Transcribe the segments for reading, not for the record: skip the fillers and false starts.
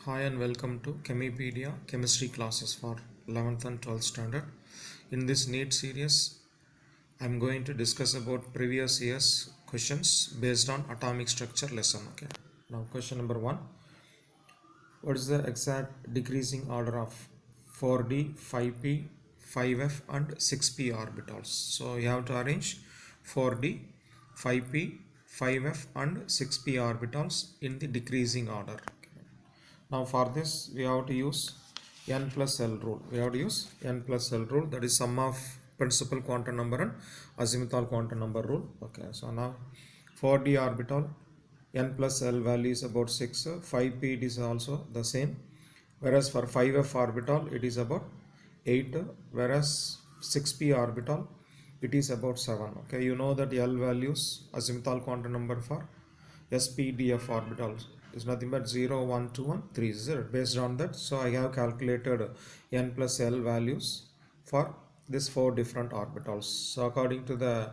Hi and welcome to Chemipedia chemistry classes for 11th and 12th standard. In this NEET series, I'm going to discuss about previous year's questions based on atomic structure lesson. Okay. Now question number 1. What is the exact decreasing order of 4d, 5p, 5f and 6p orbitals? So you have to arrange 4d, 5p, 5f and 6p orbitals in the decreasing order. Now for this we have to use n plus L rule. We have to use n plus L rule, that is sum of principal quantum number and azimuthal quantum number rule. Okay, so now 4d orbital n plus L value is about 6, 5p it is also the same, whereas for 5f orbital it is about 8, whereas 6p orbital it is about 7. Okay, you know that L values azimuthal quantum number for SPDF orbitals is nothing but 0, 1, 2 and 3, 0. Based on that, so I have calculated n plus L values for these 4 different orbitals. So according to the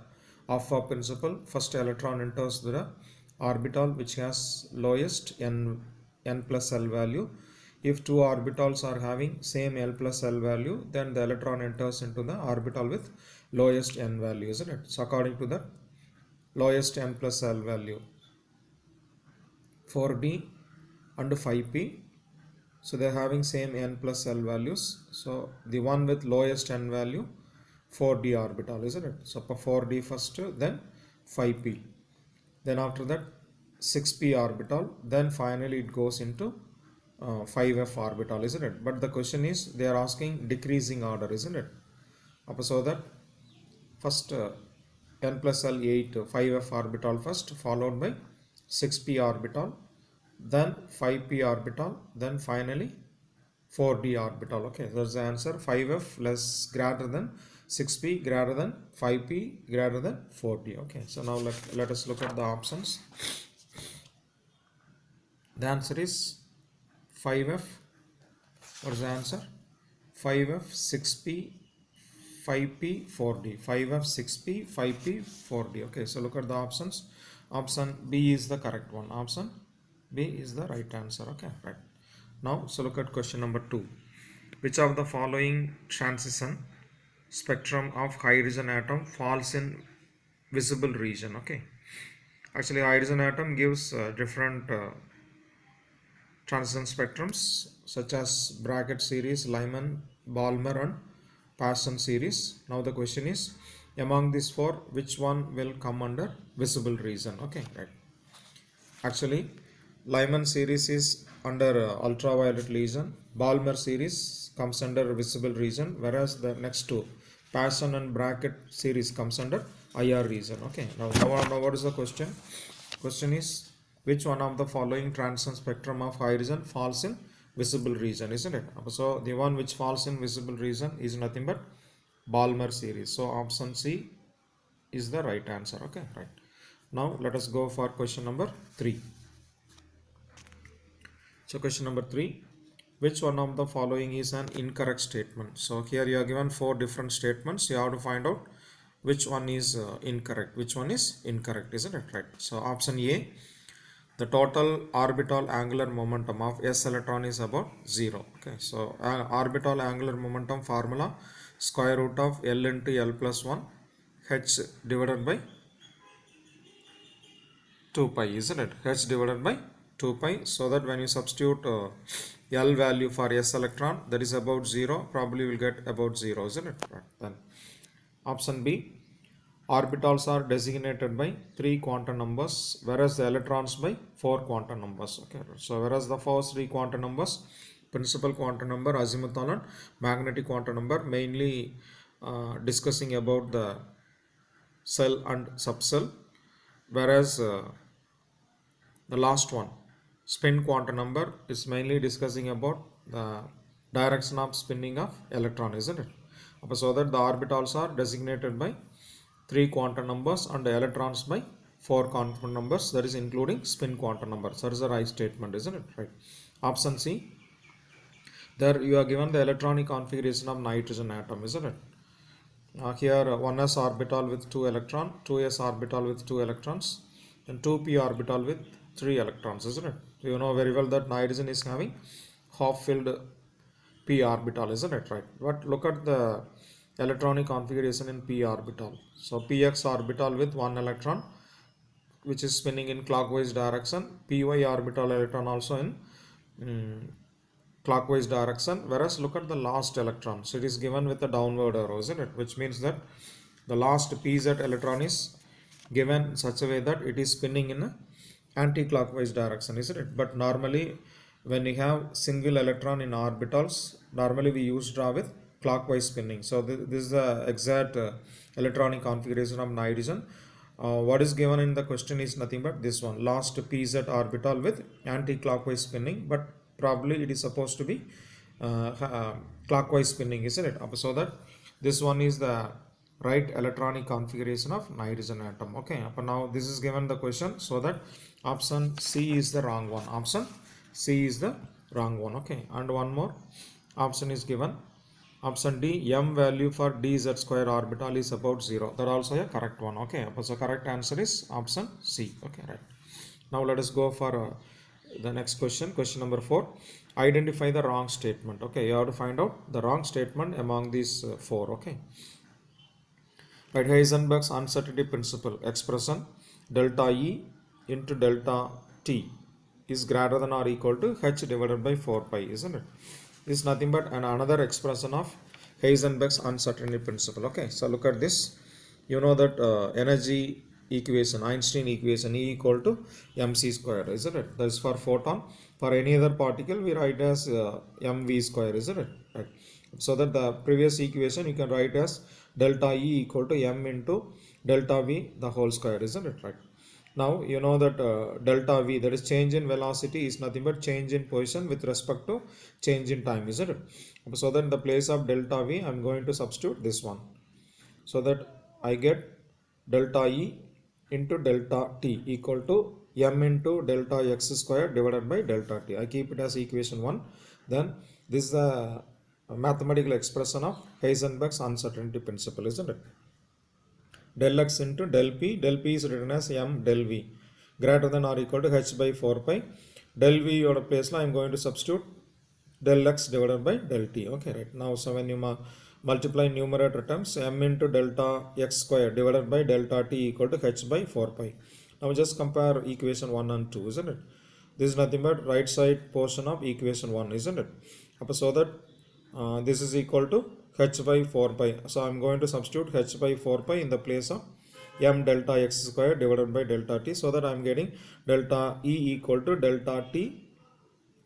Offa principle, first electron enters the orbital which has lowest n plus L value. If two orbitals are having same L plus L value, then the electron enters into the orbital with lowest n value, isn't it? So according to the lowest n plus L value, 4d and 5p, so they are having same n plus L values. So the one with lowest n value, 4d orbital, isn't it? So for 4d first, then 5p, then after that 6p orbital, then finally it goes into 5f orbital, isn't it? But the question is, they are asking decreasing order, isn't it? So that first n plus L 8 5f orbital first, followed by 6p orbital, then 5p orbital, then finally 4d orbital. Okay, that's the answer. 5f less greater than 6p greater than 5p greater than 4d. Okay, so now let us look at the options. The answer is 5f. What is the answer? 5f, 6p, 5p, 4d. 5f, 6p, 5p, 4d. Okay, so look at the options. Option B is the correct one. Option B is the right answer. Okay, right. Now, so look at question number 2. Which of the following transition spectrum of hydrogen atom falls in visible region? Okay, actually hydrogen atom gives different transition spectrums such as bracket series, Lyman, Balmer and Parsons series. Now the question is, among these 4, which one will come under visible region? Okay, right. Actually, Lyman series is under ultraviolet region. Balmer series comes under visible region, whereas the next two, Passon and bracket series, comes under IR region. Okay, now what is the question? Question is, which one of the following transition spectrum of hydrogen falls in visible region, isn't it? So the one which falls in visible region is nothing but Balmer series. So option C is the right answer. Okay, right. Now let us go for question number 3. So question number 3, which one of the following is an incorrect statement? So here you are given 4 different statements. You have to find out which one is incorrect. Which one is incorrect, isn't it? Right. So option A, the total orbital angular momentum of s electron is about 0. Okay. So orbital angular momentum formula, square root of L into L plus 1 h divided by 2 pi, isn't it? H divided by 2 pi, so that when you substitute L value for s electron, that is about 0, probably will get about 0, isn't it? Right. Then option B, orbitals are designated by 3 quantum numbers, whereas the electrons by 4 quantum numbers. Okay, so whereas the first 3 quantum numbers, principal quantum number, azimuthal and magnetic quantum number, mainly discussing about the cell and subcell, whereas the last one, spin quantum number, is mainly discussing about the direction of spinning of electron, isn't it? So that the orbitals are designated by 3 quantum numbers and the electrons by 4 quantum numbers, that is including spin quantum numbers. That is the right statement, isn't it? Right. Option C, there you are given the electronic configuration of nitrogen atom, isn't it? Here 1s orbital with 2 electron, 2s orbital with 2 electrons, and 2p orbital with 3 electrons, isn't it? You know very well that nitrogen is having half-filled p orbital, isn't it? Right. But look at the electronic configuration in p orbital. So px orbital with 1 electron, which is spinning in clockwise direction, py orbital electron also in clockwise direction, whereas look at the last electron. So it is given with a downward arrow, isn't it? Which means that the last pz electron is given such a way that it is spinning in a anti-clockwise direction, isn't it? But normally when we have single electron in orbitals, normally we use draw with clockwise spinning. So this is the exact electronic configuration of nitrogen. What is given in the question is nothing but this one, last pz orbital with anti-clockwise spinning, but probably it is supposed to be clockwise spinning, isn't it? So that this one is the right electronic configuration of nitrogen atom. Okay, now this is given the question, so that option C is the wrong one. Option C is the wrong one. Okay, and one more option is given. Option D, m value for dz square orbital is about 0. That also a correct one. Okay, so correct answer is option C. Okay, right. Now let us go for the next question. Question number 4. Identify the wrong statement. Okay, you have to find out the wrong statement among these 4. Okay. Right, Heisenberg's uncertainty principle expression delta E into delta T is greater than or equal to h divided by 4 pi, isn't it? Is nothing but another expression of Heisenberg's uncertainty principle. Okay, so look at this. You know that energy equation, Einstein equation, E equal to mc square, isn't it? That is for photon. For any other particle, we write as mv square, isn't it? Right. So that the previous equation you can write as delta E equal to m into delta v the whole square, isn't it? Right. Now you know that delta v, that is change in velocity, is nothing but change in position with respect to change in time, isn't it? So that in the place of delta v, I am going to substitute this one, so that I get delta E into delta t equal to m into delta x square divided by delta t. I keep it as equation 1. Then this is the mathematical expression of Heisenberg's uncertainty principle, isn't it? Del x into del p is written as m del v greater than or equal to h by 4 pi. Del v or place I am going to substitute del x divided by del t. Okay, right. Now so when you multiply numerator terms, m into delta x square divided by delta t equal to h by 4 pi. Now just compare equation 1 and 2, isn't it? This is nothing but right side portion of equation 1, isn't it? So that this is equal to h by 4 pi. So I am going to substitute h by 4 pi in the place of m delta x square divided by delta t, so that I am getting delta E equal to delta t,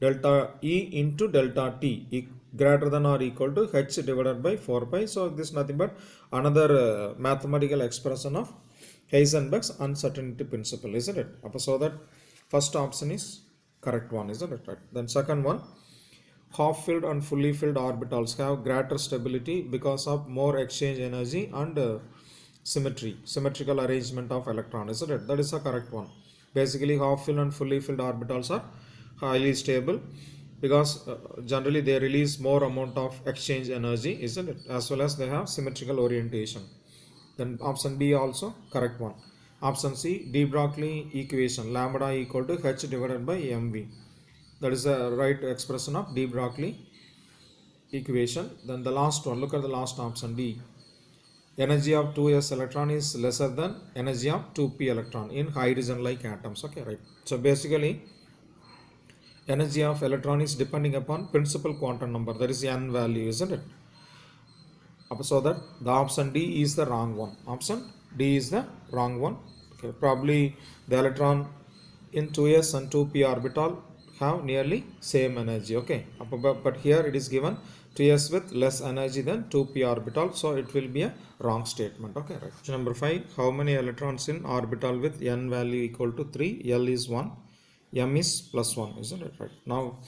delta E into delta t greater than or equal to h divided by 4 pi. So this is nothing but another mathematical expression of Heisenberg's uncertainty principle, isn't it? So that first option is correct one, isn't it? Right. Then second one, half-filled and fully filled orbitals have greater stability because of more exchange energy and symmetrical arrangement of electrons, isn't it? That is the correct one. Basically, half-filled and fully filled orbitals are highly stable because generally they release more amount of exchange energy, isn't it? As well as they have symmetrical orientation. Then option B also correct one. Option C, de Broglie equation, lambda equal to h divided by mv. That is the right expression of de Broglie equation. Then the last one, look at the last option D. Energy of 2s electron is lesser than energy of 2p electron in hydrogen like atoms. Okay, right. So basically energy of electron is depending upon principal quantum number, that is n value, isn't it? So that the option D is the wrong one. Option D is the wrong one. Okay, probably the electron in 2s and 2p orbital have nearly same energy. Okay, but here it is given 2s with less energy than 2p orbital, so it will be a wrong statement. Okay, right. Question number 5. How many electrons in orbital with n value equal to 3? L is 1, m is plus 1, isn't it? Right. Now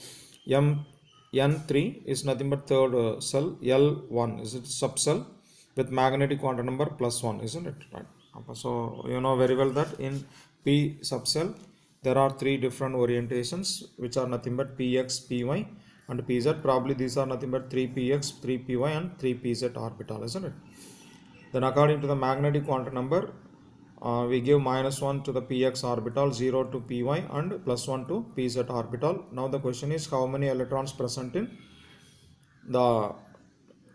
n3 is nothing but third cell, L1 is it subcell with magnetic quantum number plus 1, isn't it? Right. So you know very well that in p subcell there are 3 different orientations which are nothing but px, py and pz. Probably these are nothing but 3px, 3py and 3pz orbital, isn't it? Then according to the magnetic quantum number, we give -1 to the px orbital, 0 to py, and +1 to pz orbital. Now the question is how many electrons present in the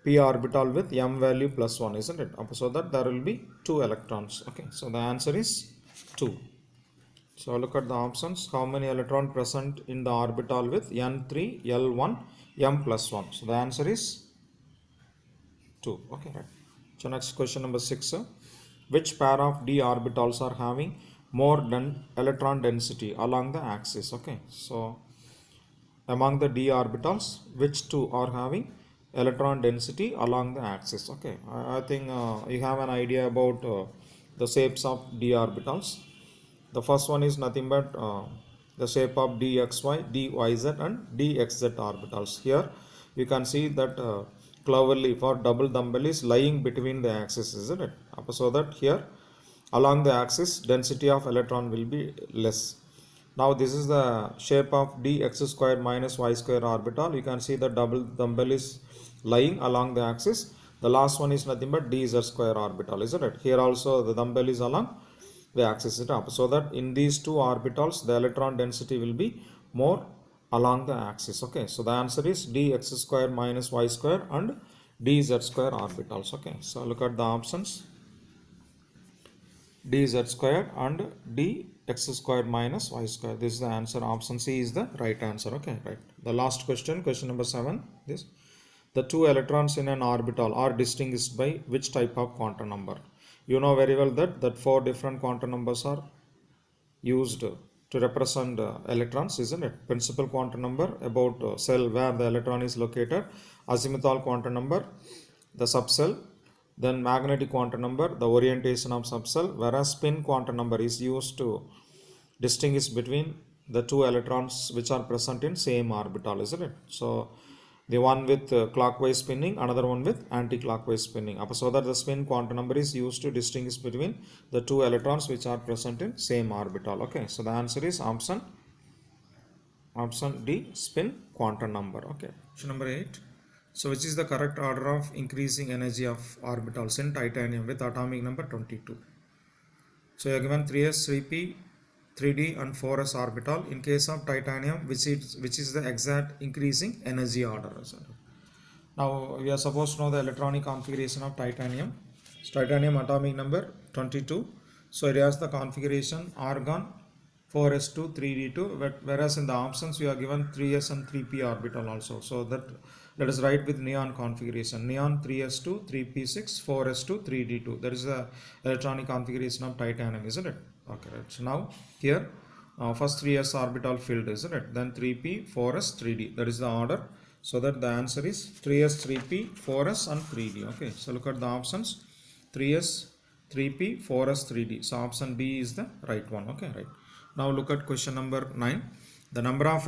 p orbital with m value +1, isn't it? So that there will be 2 electrons. Okay, so the answer is 2. So look at the options. How many electrons present in the orbital with n3, L1, m +1? So the answer is 2. Okay, right. So next question number 6. Which pair of d orbitals are having more electron density along the axis? Okay, so among the d orbitals, which two are having electron density along the axis? Okay, I think you have an idea about the shapes of d orbitals. The first one is nothing but the shape of dxy, dyz and dxz orbitals. Here you can see that cloverleaf for double dumbbell is lying between the axes, isn't it? So that here along the axis density of electron will be less. Now this is the shape of dx square minus y square orbital. You can see the double dumbbell is lying along the axis. The last one is nothing but dz square orbital, isn't it? Here also the dumbbell is along the axis up, so that in these two orbitals the electron density will be more along the axis. Okay, so the answer is dx square minus y square and dz square orbitals. Okay, so look at the options. Dz square and dx square minus y square. This is the answer. Option C is the right answer. Okay, right. The last question, question number 7. This the two electrons in an orbital are distinguished by which type of quantum number? You know very well that 4 different quantum numbers are used to represent electrons, isn't it? Principal quantum number about cell where the electron is located, azimuthal quantum number, the subcell, then magnetic quantum number, the orientation of subcell, whereas spin quantum number is used to distinguish between the two electrons which are present in same orbital, isn't it? So the one with clockwise spinning, another one with anti-clockwise spinning. So that the spin quantum number is used to distinguish between the two electrons which are present in same orbital. Okay, so the answer is option D, spin quantum number. Okay, question number 8. So which is the correct order of increasing energy of orbitals in titanium with atomic number 22? So you are given 3s, 3p, 3d and 4s orbital. In case of titanium, which is the exact increasing energy order? Now we are supposed to know the electronic configuration of titanium. So titanium atomic number 22. So it has the configuration argon 4s2 3d2, whereas in the options we are given 3s and 3p orbital also. So that let us write with neon configuration. Neon 3s2 3p6 4s2 3d2. That is the electronic configuration of titanium, isn't it? Okay, right. So now here first 3s orbital filled, isn't it? Then 3p 4s 3d. That is the order. So that the answer is 3s 3p 4s and 3d. Okay, so look at the options. 3s 3p 4s 3d. So option B is the right one. Okay, right. Now look at question number 9. The number of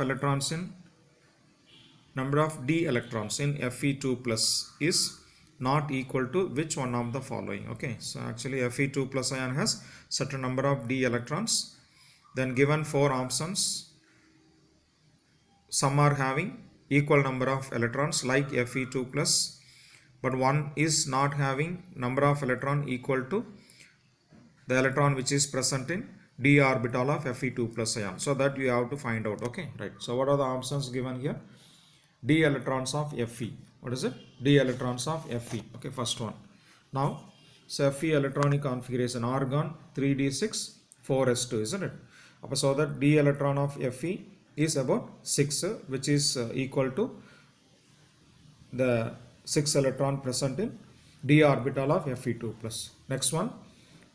d electrons in Fe2 plus is not equal to which one of the following? Okay, so actually Fe2 plus ion has certain number of d electrons. Then given 4 options, some are having equal number of electrons like Fe2 plus, but one is not having number of electron equal to the electron which is present in d orbital of Fe2 plus ion. So that you have to find out. Okay, right. So what are the options given here? D electrons of Fe. What is it? D electrons of Fe. Okay, first one. Now, so Fe electronic configuration argon 3d6 4s2, isn't it? So that D electron of Fe is about 6, which is equal to the 6 electron present in d orbital of Fe2 plus. Next one,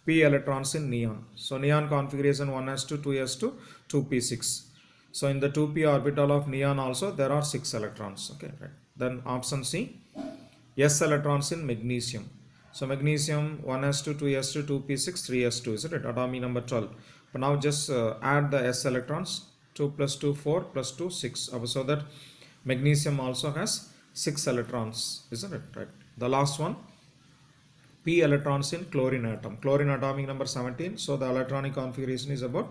p electrons in neon. So neon configuration 1s2 2s2 2p6. So in the 2p orbital of neon also there are 6 electrons. Okay, right. Then option C, s electrons in magnesium. So magnesium 1s2 2s2 2p6 3s2, isn't it? Atomic number 12. But now just add the s electrons. 2 plus 2 4 plus 2 6. So that magnesium also has 6 electrons, isn't it? Right. The last one, p electrons in chlorine atom. Chlorine atomic number 17. So the electronic configuration is about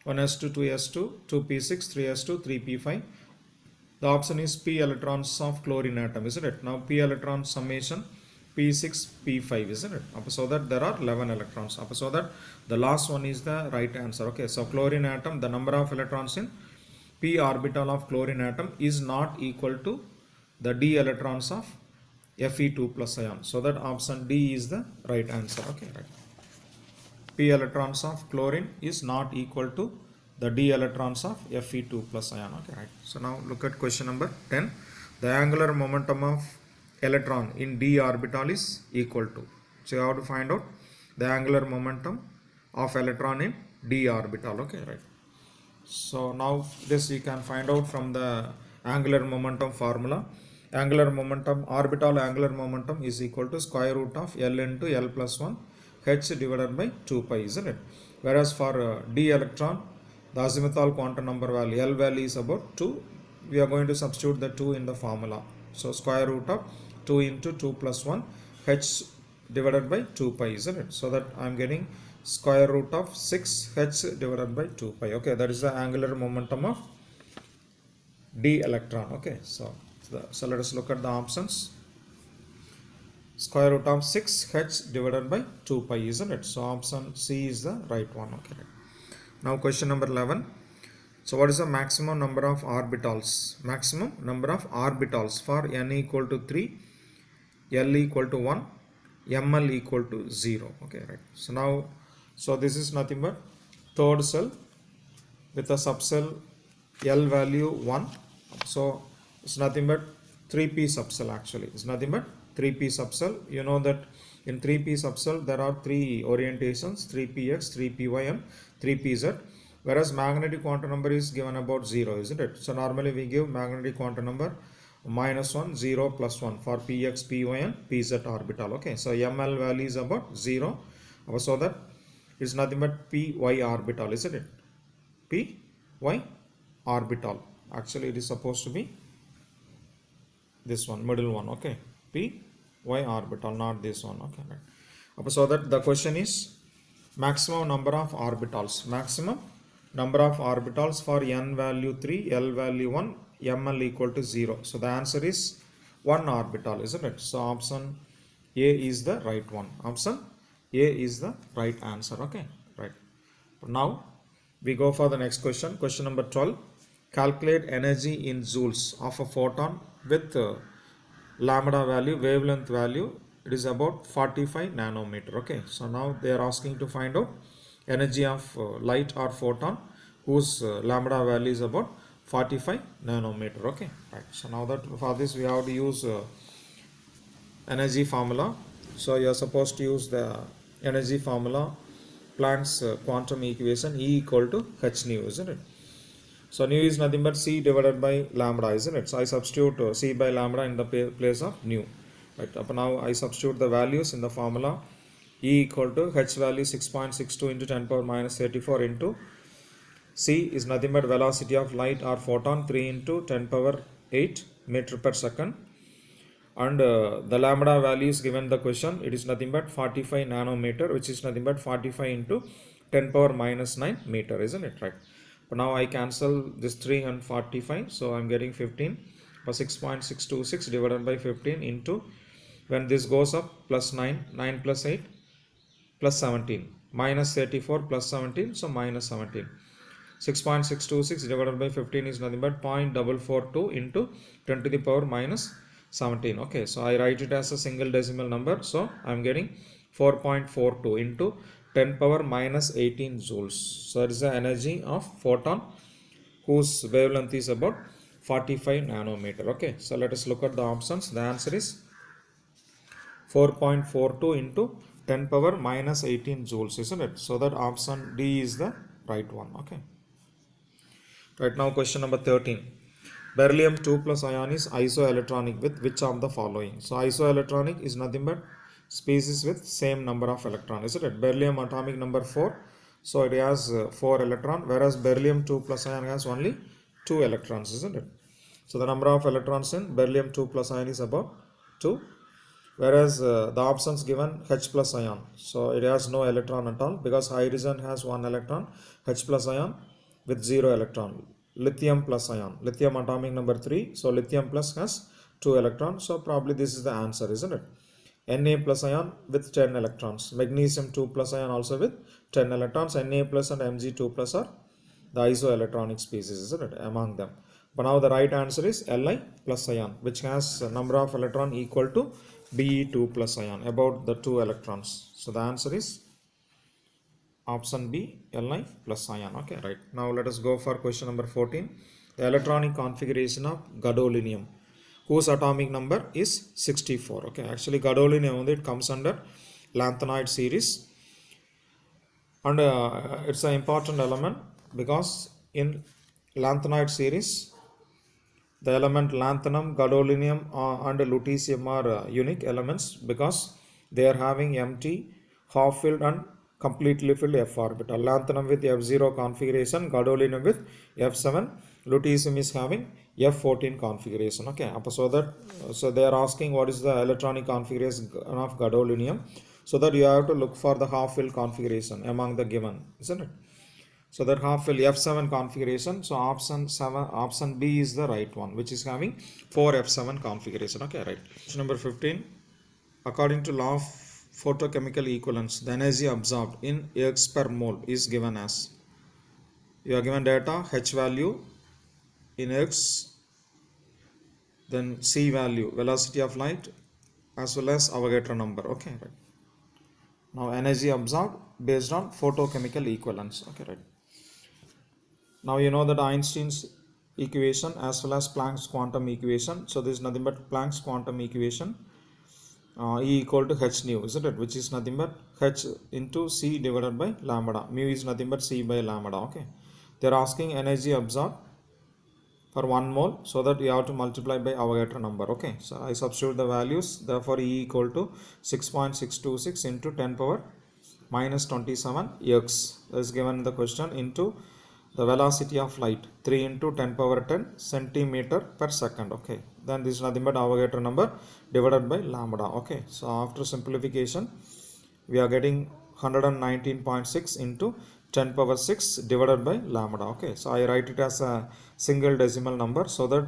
1s2 2s2 2p6 3s2 3p5. The option is p electrons of chlorine atom, isn't it? Now p electron summation P6, P5, isn't it? So that there are 11 electrons. So that the last one is the right answer. Okay, so chlorine atom, the number of electrons in p orbital of chlorine atom is not equal to the d electrons of Fe2 plus ion. So that option D is the right answer. Okay, right. P electrons of chlorine is not equal to the d electrons of Fe2 plus ion. Okay, right. So now look at question number 10. The angular momentum of electron in d orbital is equal to. So you have to find out the angular momentum of electron in d orbital. Okay, right. So now this you can find out from the angular momentum formula. Angular momentum, orbital angular momentum is equal to square root of L into L plus 1 h divided by 2 pi, isn't it? Whereas for d electron, the azimuthal quantum number value, L value is about 2. We are going to substitute the 2 in the formula. So square root of 2 into 2 plus 1 h divided by 2 pi, isn't it? So that I am getting square root of 6 h divided by 2 pi. Okay, that is the angular momentum of d electron. Okay, so let us look at the options. Square root of 6 h divided by 2 pi, isn't it? So option C is the right one. Okay, right. Now question number 11. So what is the maximum number of orbitals? Maximum number of orbitals for n equal to 3, L equal to 1, ML equal to 0. Okay, right. So now, so this is nothing but third cell with a subcell L value 1. So it's nothing but 3p subcell actually. It's nothing but 3p subcell. You know that in 3p subcell there are 3 orientations, 3px, 3py and 3pz. Whereas magnetic quantum number is given about 0, isn't it? So normally we give magnetic quantum number -1, 0, +1 for px, py and pz orbital. Okay, so ml value is about 0. So that is nothing but py orbital, isn't it? Py orbital. Actually it is supposed to be this one, middle one. Okay, py orbital, not this one. Okay, right. So that the question is maximum number of orbitals. Maximum number of orbitals for n value 3, L value 1, ML equal to 0. So the answer is 1 orbital, isn't it? So option A is the right one. Option A is the right answer. Okay, right. Now we go for the next question. Question number 12. Calculate energy in joules of a photon with lambda value, wavelength value. It is about 45 nanometer. Okay, so now they are asking to find out energy of light or photon whose lambda value is about 45 nanometer. Okay, right. So now that for this we have to use energy formula. So you are supposed to use the energy formula, Planck's quantum equation, E equal to h nu, isn't it? So nu is nothing but c divided by lambda, isn't it? So I substitute c by lambda in the place of nu. Right. Up now I substitute the values in the formula. E equal to h value 6.62 into 10 power minus 34 into c is nothing but velocity of light or photon 3 into 10 power 8 meter per second. And the lambda value is given the question. It is nothing but 45 nanometer, which is nothing but 45 into 10 power minus 9 meter, isn't it? Right. But now I cancel this 3 and 45, so I'm getting 15. But 6.626 divided by 15 into, when this goes up, plus 9, 9 plus 8 plus 17, minus 34 plus 17, so minus 17. 6.626 divided by 15 is nothing but 0.442 into 10 to the power minus 17. Okay, so I write it as a single decimal number, so I'm getting 4.42 into 10 power minus 18 joules. So that is the energy of photon whose wavelength is about 45 nanometer. Okay, so let us look at the options. The answer is 4.42 into 10 power minus 18 joules, isn't it? So that option D is the right one. Okay, right. Now question number 13. Beryllium 2 plus ion is isoelectronic with which of the following? So isoelectronic is nothing but species with same number of electrons, isn't it? Beryllium atomic number 4, so it has 4 electrons, whereas beryllium 2 plus ion has only 2 electrons, isn't it? So the number of electrons in beryllium 2 plus ion is about 2, whereas the options given H plus ion, so it has no electron at all, because hydrogen has 1 electron, H plus ion with 0 electron. Lithium plus ion, lithium atomic number 3, so lithium plus has 2 electrons, so probably this is the answer, isn't it? Na plus ion with 10 electrons. Magnesium 2 plus ion also with 10 electrons. Na plus and Mg2 plus are the isoelectronic species, isn't it, among them. But now the right answer is Li plus ion, which has a number of electron equal to Be2 plus ion, about the 2 electrons. So the answer is option B, Li plus ion. Okay, right. Now let us go for question number 14. The electronic configuration of gadolinium, whose atomic number is 64. Okay, actually gadolinium, it comes under lanthanoid series, and it's an important element because in lanthanoid series the element lanthanum, gadolinium and lutetium are unique elements because they are having empty, half filled and completely filled f orbital. Lanthanum with f0 configuration, gadolinium with f7, lutetium is having f14 configuration. Okay, so they are asking what is the electronic configuration of gadolinium, so that you have to look for the half filled configuration among the given, isn't it? So that half fill F7 configuration. So option B is the right one, which is having 4 F7 configuration. Okay, right. Question number 15. According to law of photochemical equivalence, the energy absorbed in X per mole is given as, you are given data H value in X, then C value, velocity of light, as well as Avogadro number. Okay, right. Now energy absorbed based on photochemical equivalence. Okay, right. Now you know that Einstein's equation as well as Planck's quantum equation. So this is nothing but Planck's quantum equation, E equal to h nu, isn't it? Which is nothing but h into c divided by lambda. Mu is nothing but c by lambda. Okay. They are asking energy absorbed for 1 mole, so that you have to multiply by Avogadro number. Okay. So I substitute the values. Therefore E equal to 6.626 into 10 power minus 27 x. That is given in the question, into the velocity of light 3 into 10 power 10 centimeter per second. Okay, then this is nothing but Avogadro number divided by lambda. Okay, so after simplification we are getting 119.6 into 10 power 6 divided by lambda. Okay, so I write it as a single decimal number, so that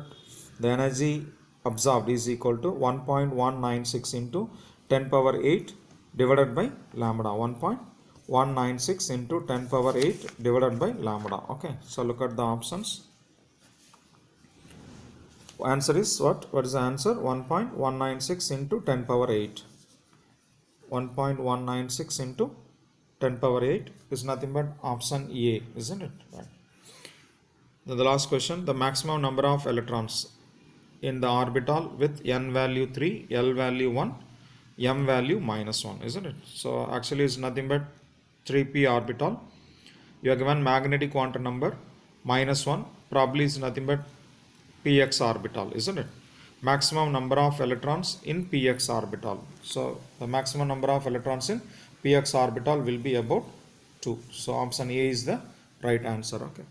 the energy absorbed is equal to 1.196 into 10 power 8 divided by lambda. 1.196 into 10 power 8 divided by lambda. Okay, so look at the options. Answer is what? What is the answer? 1.196 into 10 power 8. 1.196 into 10 power 8 is nothing but option A, isn't it? Right. Then the last question, the maximum number of electrons in the orbital with n value 3, L value 1, m value minus 1, isn't it? So actually it's nothing but 3p orbital. You are given magnetic quantum number minus 1, probably is nothing but px orbital, isn't it? Maximum number of electrons in px orbital. So the maximum number of electrons in px orbital will be about 2. So option A is the right answer. Okay.